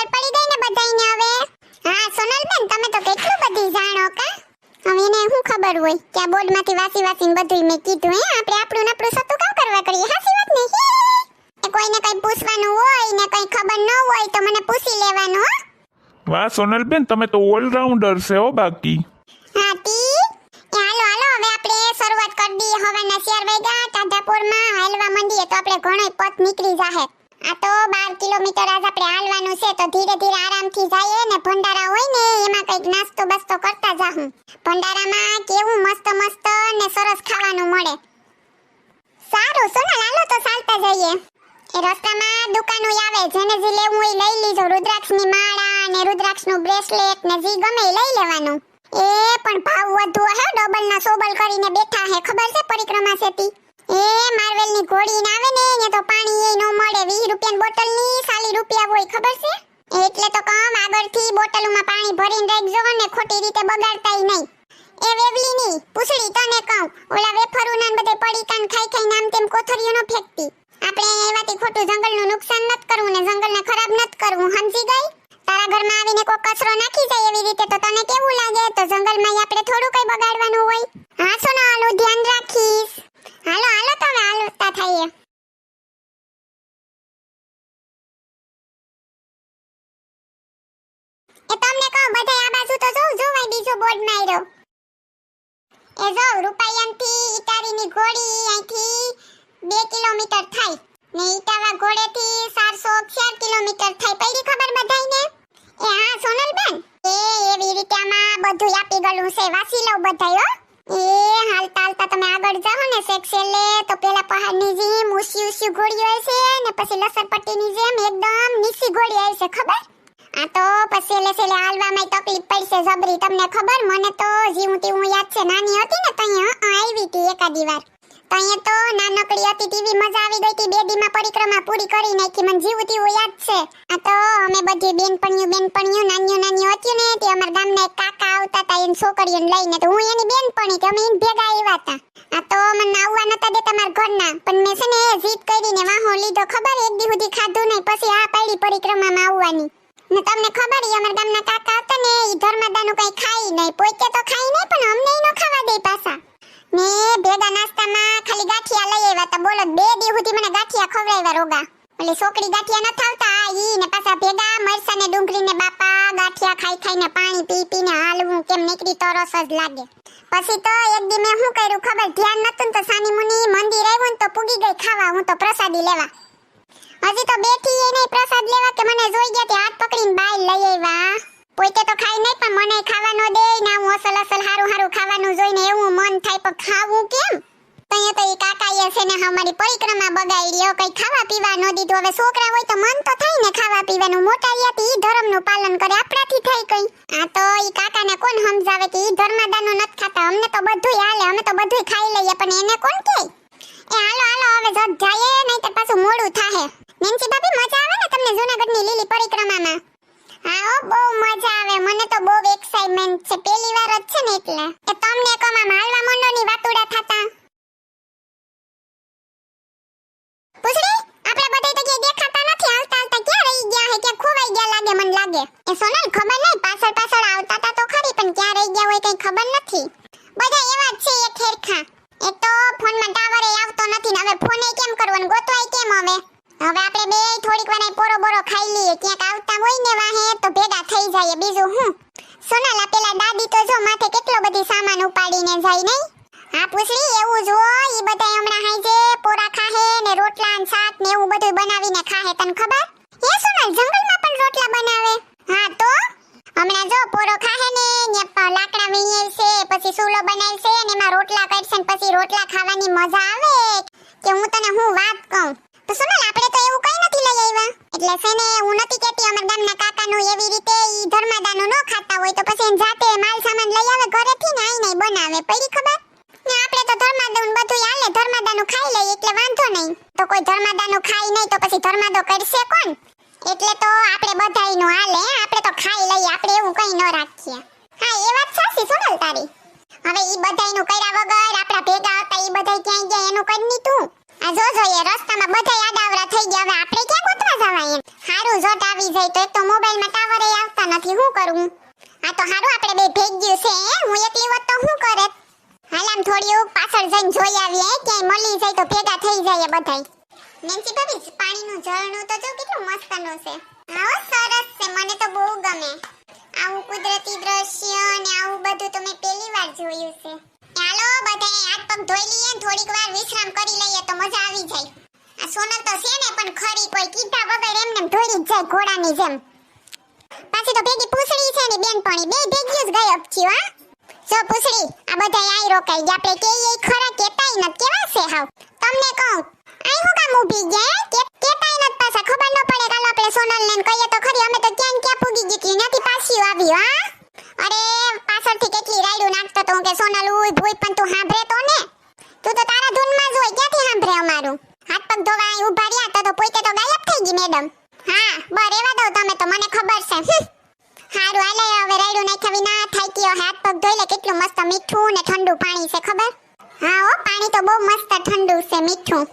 ખબર પડી ગઈ ને બધાઈને હવે. હા સોનલબેન, તમે તો કેટલું બધું જાણો કા. હવે એને શું ખબર હોય કે આ બોર્ડમાંથી વાસી બધું મેં કીધું. આપણે આપણું સતું કામ કરવા કરીએ. હાસી વાત ને. કોઈને કઈ પૂછવાનું હોય ને કઈ ખબર ન હોય તો મને પૂછી લેવાનું. હો વાહ સોનલબેન, તમે તો ઓલરાઉન્ડર છે હો બાકી. હા તી હાલો હવે આપણે શરૂઆત કરી દઈએ. હવાના 4 વાગ્યા ટાઢાપુરમાં હાલવા માંડીએ તો આપણે ઘણો પથ નીકળી જાહે. આ તો 12 કિલોમીટર આજ આપણે હાલવાનું છે તો ધીરે ધીરે આરામથી જઈએ ને ભંડારા હોય ને એમાં કઈક નાસ્તો બસ્તો કરતા જાહું. ભંડારામાં કેવું મસ્ત ને સરસ ખાવાનું મળે. સારું સોનલ, હાલો તો ચાલતા જઈએ. એ રસ્તામાં દુકાનો આવે, જેને જે લેવું હોય લઈ લીજો. રુદ્રાક્ષની માળા ને રુદ્રાક્ષનું બ્રેસલેટ ને જે ગમે એ લઈ લેવાનું. એ પણ ભાવ વધુ હે, ડબલ ના સોબલ કરીને બેઠા હે. ખબર છે પરિક્રમા સેતી એ માર્વેલની ઘોડી આવે ને એને તો પાણી એ નો મળે. 20 રૂપિયાની બોટલની 40 રૂપિયા હોય. ખબર છે? એટલે તો કમ આગળથી બોટલમાં પાણી ભરીને રાખજો ને ખોટી રીતે બગાડતાય નહીં. એ વેવલી ની પૂછડી તને કહું, ઓલા વેફરુના ને બધે પડીકાન ખાઈ નામ તેમ કોથળીઓ નો ફેંકતી. આપણે એવાથી ખોટું જંગલનું નુકસાન નત કરવું ને જંગલને ખરાબ નત કરવું. સમજી ગઈ? તારા ઘરમાં આવીને કોઈ કચરો નાખી જાય એવી રીતે તો તને કેવું લાગે? તો જંગલમાં આપણે થોડું કઈ બગાડવાનું હોય. હા સોનલ, ધ્યાન રાખીશ. હાલો તો હવે હાલતા થઈએ. એ તમને કહું, બધા આ બાજુ તો જોવાય બીજો બોર્ડ માર્યો. એ જો રૂપાયણથી ઇટારીની ઘોડી અહીંથી 2 કિલોમીટર થાય ને ઇટાવા ઘોડેથી 404 કિલોમીટર થાય. પડી ખબર બધાઈને? એ હા સોનલબેન, એવી રીતે આમાં બધું આપી ગયું છે. વાસી લઉં બધાય. હો એ હાલતા તમે આગળ જાઓ ને સેક્સેલે તો પેલા પહાડની જેમ ઊંચી ઘોડી હોય છે ને પછી લસરપટ્ટીની જેમ એકદમ નીચી ઘોડી હોય છે. ખબર? આ તો પછી સેલે હાલવામાં તકલીફ પડશે જબરી. તમને ખબર? મને તો જીવું તેવું યાદ છે. નાની હતી ને તઈ આવી હતી એકાદી વાર. તઈ તો નાનકડી હતી ટીવી મજા આવી ગઈ હતી. 2 દીમાં પરિક્રમા પૂરી કરી નાખી. મને જીવું તેવું યાદ છે. આ તો અમે બધી બેનપણીઓ નાની હતી ને તે અમાર ગામના એક કાકા આવતા હતા એની છોકરીઓને લઈને. તો હું એની બેનપણી કે અમે એની ભેગા આવ્યા હતા. આ તો મને આવવા નતા દેતા મારા ઘરના, પણ મેં છે ને જીદ કરીને વાહો લીધો. ખબર? એક દી સુધી ખાધું નહીં, પછી આ પાડી પરિક્રમામાં આવવાની. ને તમને ખબર ઈ અમાર ગામના કાકા હતા ને ઈ ધર્માદાનું કઈ ખાઈ નહીં. પોતે તો ખાઈ નહીં પણ અમને ઈ નો ખાવા દે પાછા. ને ભેગા નાસ્તામાં ખાલી ગાંઠિયા લઈ આવ્યા હતા. બોલો 2 દી સુધી મને ગાંઠિયા ખવડાવ્યા રોગા. ઓલી છોકરી ગાંઠિયા ન થાવતા ઈ ને પાછા ભેગા મરસા ને ડુંગળી ને બાપા ગાંઠિયા ખાઈને પાણી પી ને હાલવું કેમ નીકળી તરસ જ લાગે. પછી તો એક દી મેં શું કર્યું ખબર? ધ્યાન નતું ને તો સાની મુની મંદિર આવ્યું ને તો પૂગી ગઈ ખાવા હું તો પ્રસાદી લેવા. હજી તો બેઠી એ નહીં પ્રસાદ લેવા કે મને જોઈ ગયા તે હાથ પકડીને બાય લઈ આવ્યા. પોતે તો ખાઈ નહીં પણ મને ખાવા ન દે ને હું અસલ હારું ખાવાનું જોઈને એવું મન થાય પણ ખાવું કેમ? તઈએ તો ઈ કાકાએ છે ને અમારી પરિક્રમા બગાડી. કઈ ખાવા પીવા ન દીધું. હવે છોકરા હોય તો મન તો થાય ને ખાવા પીવાનું. મોટા યાતી ઈ ધર્મનું પાલન કરે, આપણાથી થાય કઈ. આ તો ઈ કાકાને કોણ સમજાવે કે ઈ ધર્માદાનું નથી ખાતા. અમને તો બધુંય હાલે, અમે તો બધુંય ખાઈ લઈએ પણ એને કોણ કહે? એ હાલો હવે જટ જાય નહીં તો પાછું મોડું થાહે. નેન્સી ભાભી, મજા આવે ને તમને જૂનાગઢની લીલી પરિક્રમામાં? હા ઓ બહુ મજા આવે. મને તો બહુ એક્સાઇટમેન્ટ છે. પહેલી વાર જ છે ને એટલે. એ તમને કમામાં હાલવા મંડોની વાતુડા થાતા. પૂછડી આપણે બધાય તો દેખાતા નથી. હાલતા ક્યાં રહી ગયા હે? ક્યાં ખોવાઈ ગયા લાગે મને લાગે. એ સોનલ ખબર નહીં, પાછળ આવતા તા તો ખરી પણ ક્યાં રહી ગયા હોય કઈ ખબર નથી. બધા એવા જ છે એક ખેરખા. એક તો ફોનમાં ટાવર આવતો નથી ને હવે ફોને કેમ કરવાનું? ગોતવાય કેમ હવે? હવે આપણે બે થોડીક વાર પોરો બોરો ખાઈ લઈએ. ક્યાંક આવતા હોય ને વાહે તો ભેગા થઈ જાય. બીજું હું સોનલ, આ પેલા દાદી તો જો માથે કેટલો બધી સામાન ઉપાડીને જાય નહીં? હા પૂછડી, એવું જ હોય. ઈ બધાય હમણાં હાઈજે પોરા ખાહે ને રોટલા ને શાક ને એવું બધું બનાવીને ખાહે. તને ખબર? એ સોનલ, જંગલમાં પણ રોટલા બનાવે? હા તો હમણાં જો પોરો ખાહે ને લાકડા વીણેલ છે પછી સૂલો બનાવેલ છે ને એમાં રોટલા કરશે ને પછી રોટલા ખાવાની મજા આવે કે હું તને હું વાત કહું. તો સોનલ, આપણે તો એવું કઈ નથી લઈ આવ્યા. એટલે છે ને હું નથી કહેતી અમાર ગામના કાકાનું એવી રીતે ઈ ધર્માદાનું ન ખાતા હોય તો પછી જાતે માલ સામાન લઈ આવે ઘરેથી ને આઈને બનાવે. પડી ખબર? ને આપણે તો ધર્માદાનું બધું હાલે, ધર્માદાનું ખાઈ લઈએ એટલે વાંધો નહીં. તો કોઈ ધર્માદાનું ખાઈ નહીં તો પછી ધર્માદો કરશે કોણ? એટલે તો આપણે બધાયનું હાલે. આપણે તો ખાઈ લઈએ, આપણે એવું કઈ ન રાખીએ. હા એ વાત સાચી સોનલ તારી. હવે ઈ બધાયનું કર્યા વગર આપડા ભેગા હતા ઈ બધાય ક્યાં ગયા એનું કરી ની તું? આ જો જોઈએ રસ્તામાં બધા આડાવરા થઈ ગયા, હવે આપણે ક્યાં ગોતવા જવાય એમ. હારું જોટ આવી જાય તો એક તો મોબાઈલમાં ટાવર આવતા નથી, શું કરું? આ તો હારું આપણે બે ભેગ્યું છે, હું એકલી હોત તો શું કરે? હાલ આમ થોડી પાછળ જઈને જોઈ આવીએ, ક્યાંય મળી જાય તો ભેગા થઈ જાય બધાય. નેન્સી ભાભી પાણીનું ઝરણું તો જો કેટલું મસ્તનું છે. હા સરસ છે, મને તો બહુ ગમે. આવું કુદરતી દ્રશ્ય ને આવું બધું તો મેં પહેલી વાર જોયું છે. ચાલો બધાય હાથ પગ ધોઈ લઈએ, થોડીક વાર વિશ્રામ કરી લઈએ તો મજા આવી જાય. આ સોનલ તો છે ને પણ ખરી કોઈ કીધા વગર એમને ધોઈ જ જાય ઘોડાની જેમ. પાછી તો ભેગી પૂછડી છે ને બેનપણી બે ભેગી જ ગાયબ થયું. હા જો પૂછડી આ બધાય આઈ રોકાઈ ગયા, આપણે કેઈએ ખરા કેતાય ન કેવા છે હાવ. તમને કહું આઈ હું કામ ઊભી ગયા કેતાય ન પાછા ખબર ન પડે. કાલ આપણે સોનલ ને કહીએ તો ખરી, અમે તો ક્યાં પૂગી ગઈ હતી ત્યાંથી પાછી આવ્યું. હા અરે પાછળથી કેટલી રાયડું નાખતો તો હું કે સોનલ ઉઈ ભૂઈ પણ તું સાંભળે તો ને, તું તો તારા ધૂનમાં જ હોય, ક્યાંથી સાંભળે અમારું? હાથ પગ ધોવા અહીં ઊભા રહ્યા તો પોતે તો ગાયબ થઈ ગઈ મેડમ. હા બર એવા દો તમે તો, મને ખબર છે. હારું હાલે હવે રાયડું નાખ્યા વિના થાય કયો હાથ પગ ધોઈ લે. કેટલું મસ્ત મીઠું ને ઠંડુ પાણી છે ખબર? હા ઓ પાણી તો બહુ મસ્ત ઠંડુ છે મીઠું.